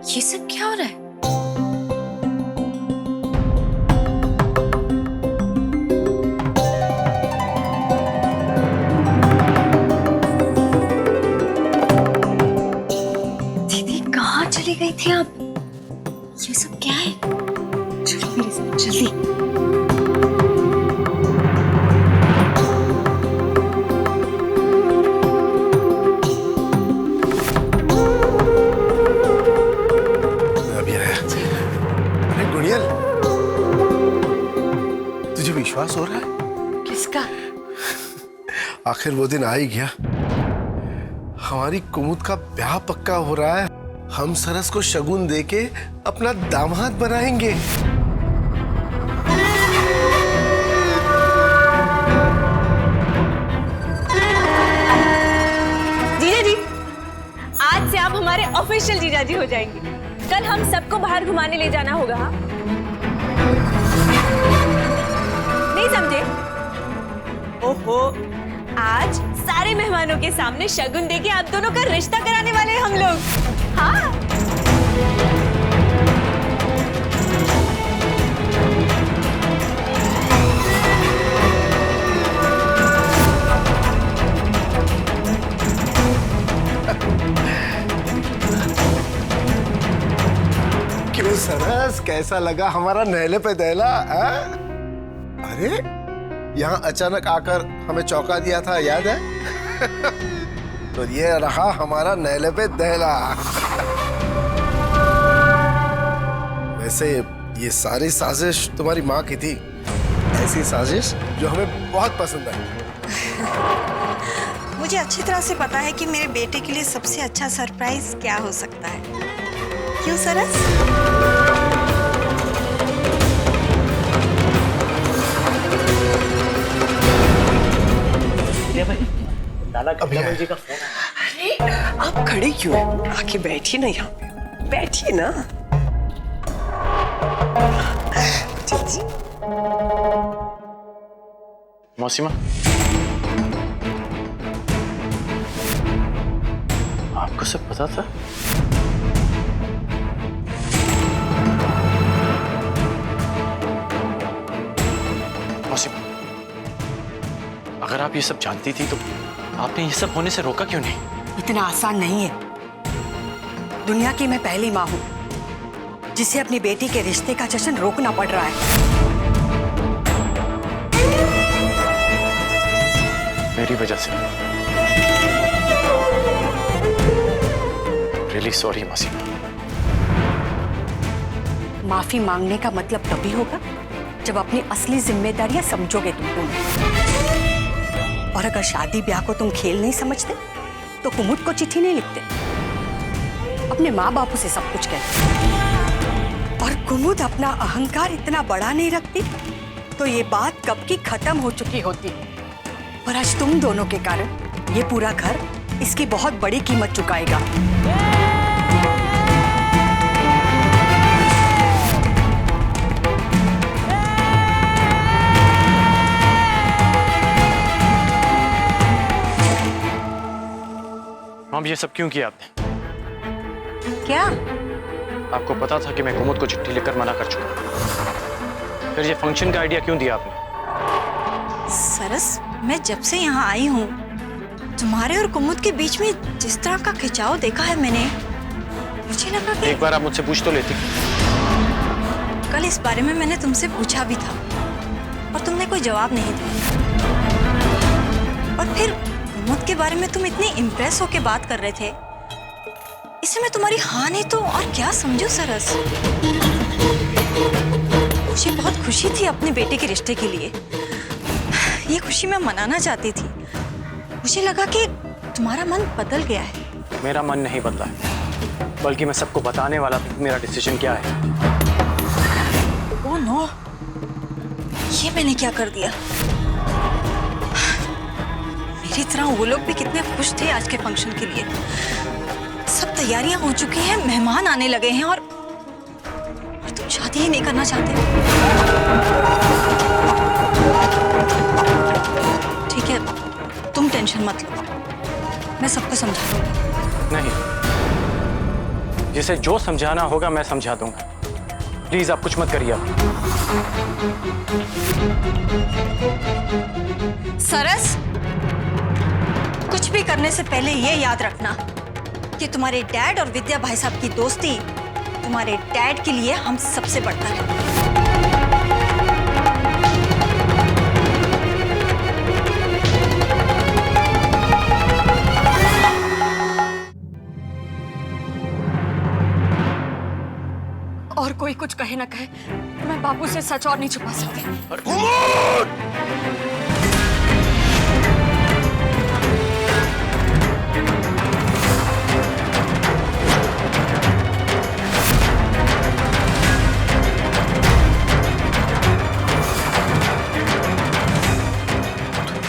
ये सब क्या हो रहा है? दीदी कहाँ चली गई थी आप? ये सब क्या है? चलो मेरे साथ जल्दी। तुझे विश्वास हो रहा है? किसका? आखिर वो दिन आ ही गया। हमारी कुमुद का ब्याह पक्का हो रहा है। हम सरस को शगुन देके अपना दामाद बनाएंगे। जीजा जी, आज से आप हमारे ऑफिशियल जीजा जी हो जाएंगे। कल हम सबको बाहर घुमाने ले जाना होगा। हाँ, नहीं समझे? ओहो, आज सारे मेहमानों के सामने शगुन देके आप दोनों का रिश्ता कराने वाले हैं हम लोग। हाँ, क्यों सरस, कैसा लगा हमारा नहले पे दहला? अरे यहाँ अचानक आकर हमें चौंका दिया था, याद है? तो ये रहा हमारा नहले पे दहला। वैसे ये सारी साजिश तुम्हारी माँ की थी। ऐसी साजिश जो हमें बहुत पसंद आई। मुझे अच्छी तरह से पता है कि मेरे बेटे के लिए सबसे अच्छा सरप्राइज क्या हो सकता है। क्यों सरस? अभी जी का फोन है। अरे आप खड़े क्यों हैं? आके बैठिए ना, यहाँ पे बैठिए ना। जी मौसीमा, आपको सब पता था? मौसीमा, अगर आप ये सब जानती थी तो आपने ये सब होने से रोका क्यों नहीं? इतना आसान नहीं है। दुनिया की मैं पहली माँ हूँ जिसे अपनी बेटी के रिश्ते का जश्न रोकना पड़ रहा है। मेरी वजह से। रियली सॉरी मौसीमा। माफी मांगने का मतलब तभी होगा जब अपनी असली जिम्मेदारियां समझोगे तुम। और अगर शादी ब्याह को तुम खेल नहीं समझते तो कुमुद को चिट्ठी नहीं लिखते, अपने माँ बापू से सब कुछ कहते। और कुमुद अपना अहंकार इतना बड़ा नहीं रखती तो ये बात कब की खत्म हो चुकी होती। पर आज तुम दोनों के कारण ये पूरा घर इसकी बहुत बड़ी कीमत चुकाएगा। मॉम, ये सब क्यों किया आपने? क्या? आपको पता था कि मैं कुमुद को चिट्ठी लिखकर मना कर चुका। फिर ये फंक्शन का आइडिया क्यों दिया आपने? सरस, मैं जब से यहाँ आई हूँ तुम्हारे और कुमुद के बीच में जिस तरह का खिंचाव देखा है मैंने, मुझे लगा कि एक बार आप मुझसे पूछ तो लेती। कल इस बारे में मैंने तुमसे पूछा भी था और तुमने कोई जवाब नहीं दिया। और फिर कुमुद के बारे में तुम इतनी इम्प्रेस होके बात कर रहे थे, इसे मैं तुम्हारी हाँ नहीं तो और क्या समझूं सरस। मुझे बहुत खुशी थी अपने बेटे के रिश्ते के लिए। ये खुशी मैं मनाना चाहती थी। मुझे लगा कि तुम्हारा मन बदल गया है। मेरा मन नहीं बदला है, बल्कि मैं सबको बताने वाला था मेरा डिसीजन क्या है। ओह नो, ये मैंने क्या कर दिया? मेरी तरह वो लोग भी कितने खुश थे आज के फंक्शन के लिए। सब तैयारियां हो चुकी हैं, मेहमान आने लगे हैं और तुम शादी ही नहीं करना चाहते। ठीक है, तुम टेंशन मत लो, मैं सबको समझा दूंगी। नहीं, जिसे जो समझाना होगा मैं समझा दूंगा। प्लीज आप कुछ मत करिए आप। सरस, कुछ भी करने से पहले ये याद रखना कि तुम्हारे डैड और विद्या भाई साहब की दोस्ती तुम्हारे डैड के लिए हम सबसे बढ़ता है। और कोई कुछ कहे ना कहे, मैं बाबू से सच और नहीं छुपा सकती।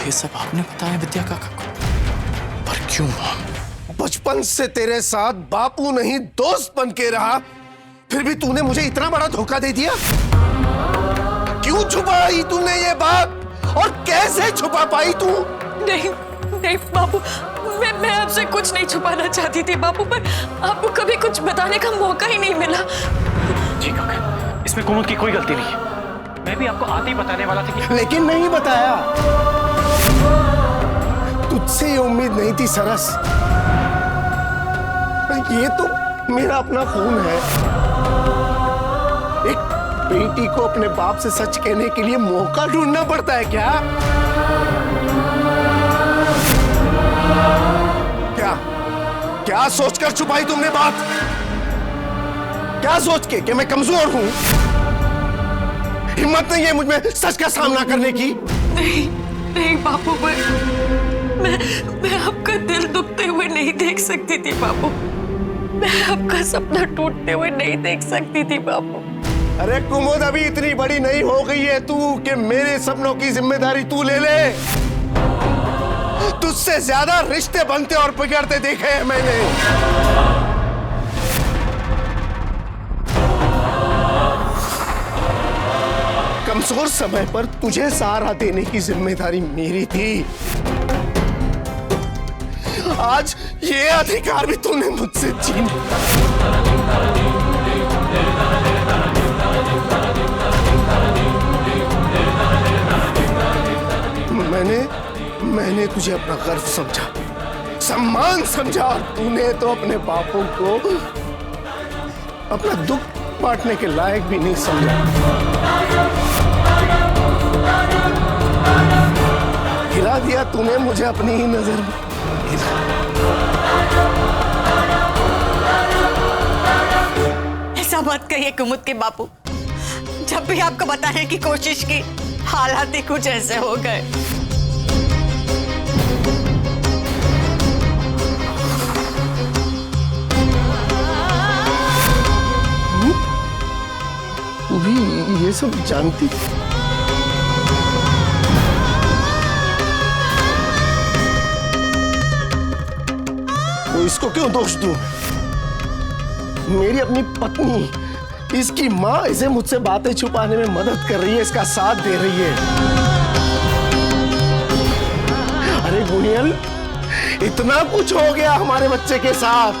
ये सब आपने बताया विद्या काका को, पर क्यों? बचपन से तेरे साथ बापू नहीं दोस्त बन के रहा, फिर भी तूने मुझे इतना बड़ा धोखा दे दिया। क्यों छुपाई तूने ये बात, और कैसे छुपा पाई तू? नहीं नहीं बाबू, मैं आपसे कुछ नहीं छुपाना चाहती थी बाबू, पर आपको कभी कुछ बताने का मौका ही नहीं मिला। जी काका, इसमें कुमुद की कोई गलती नहीं है। मैं भी आपको आते ही बताने वाला था कि... लेकिन नहीं बताया। तुझसे ये उम्मीद नहीं थी सरस। ये तो मेरा अपना खून है। एक बेटी को अपने बाप से सच कहने के लिए मौका ढूंढना पड़ता है क्या? क्या सोचकर छुपाई तुमने बात? क्या सोच के कि मैं कमजोर हूं? हिम्मत नहीं है मुझ में सच का सामना करने की? नहीं बाबू, मैं आपका दिल दुखते हुए नहीं देख सकती थी बाबू। मैं आपका सपना टूटते हुए नहीं देख सकती थी बाबू। अरे कुमुद, अभी इतनी बड़ी नहीं हो गई है तू कि मेरे सपनों की जिम्मेदारी तू ले ले। तुझसे ज्यादा रिश्ते बनते और बिगड़ते देखे हैं मैंने। कमजोर समय पर तुझे सहारा देने की जिम्मेदारी मेरी थी। आज ये अधिकार भी तूने मुझसे छीन मैंने तुझे अपना गर्व समझा, सम्मान समझा। तूने तो अपने बापों को अपना दुख बांटने के लायक भी नहीं समझा। गिरा दिया तूने मुझे अपनी ही नजर में। ऐसा मत कहिए कुमुद के बापू। जब भी आपको बताने की कोशिश की, हालात ही कुछ ऐसे हो गए। तू भी ये सब जानती? तो इसको क्यों दोष दूं? मेरी अपनी पत्नी, इसकी माँ इसे मुझसे बातें छुपाने में मदद कर रही है, इसका साथ दे रही है। अरे गुनियल, इतना कुछ हो गया हमारे बच्चे के साथ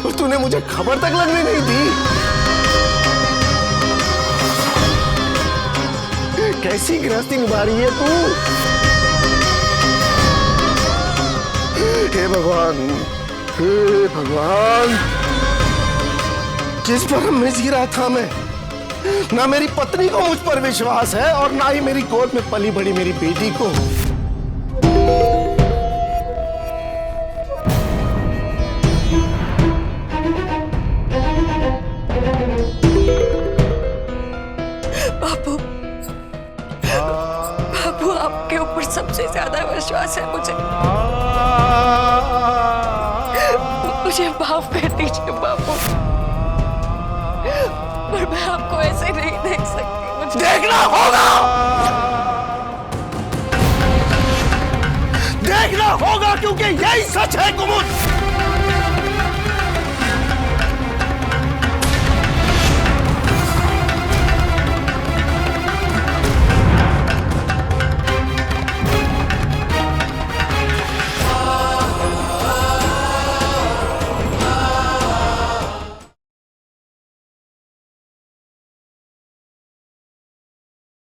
और तूने मुझे खबर तक लगने नहीं दी। कैसी गृहस्थी निभा रही है तू? हे भगवान, हे भगवान, जिस पर मैं जी रहा था मैं, ना मेरी पत्नी को मुझ पर विश्वास है और ना ही मेरी गोद में पली बड़ी मेरी बेटी को। बाबू, बाबू आपके ऊपर सबसे ज्यादा विश्वास है मुझे। मुझे माफ कर दीजिए बाबू, पर मैं आपको ऐसे नहीं देख सकती। मुझे देखना होगा, देखना होगा, क्योंकि यही सच है कुमुद।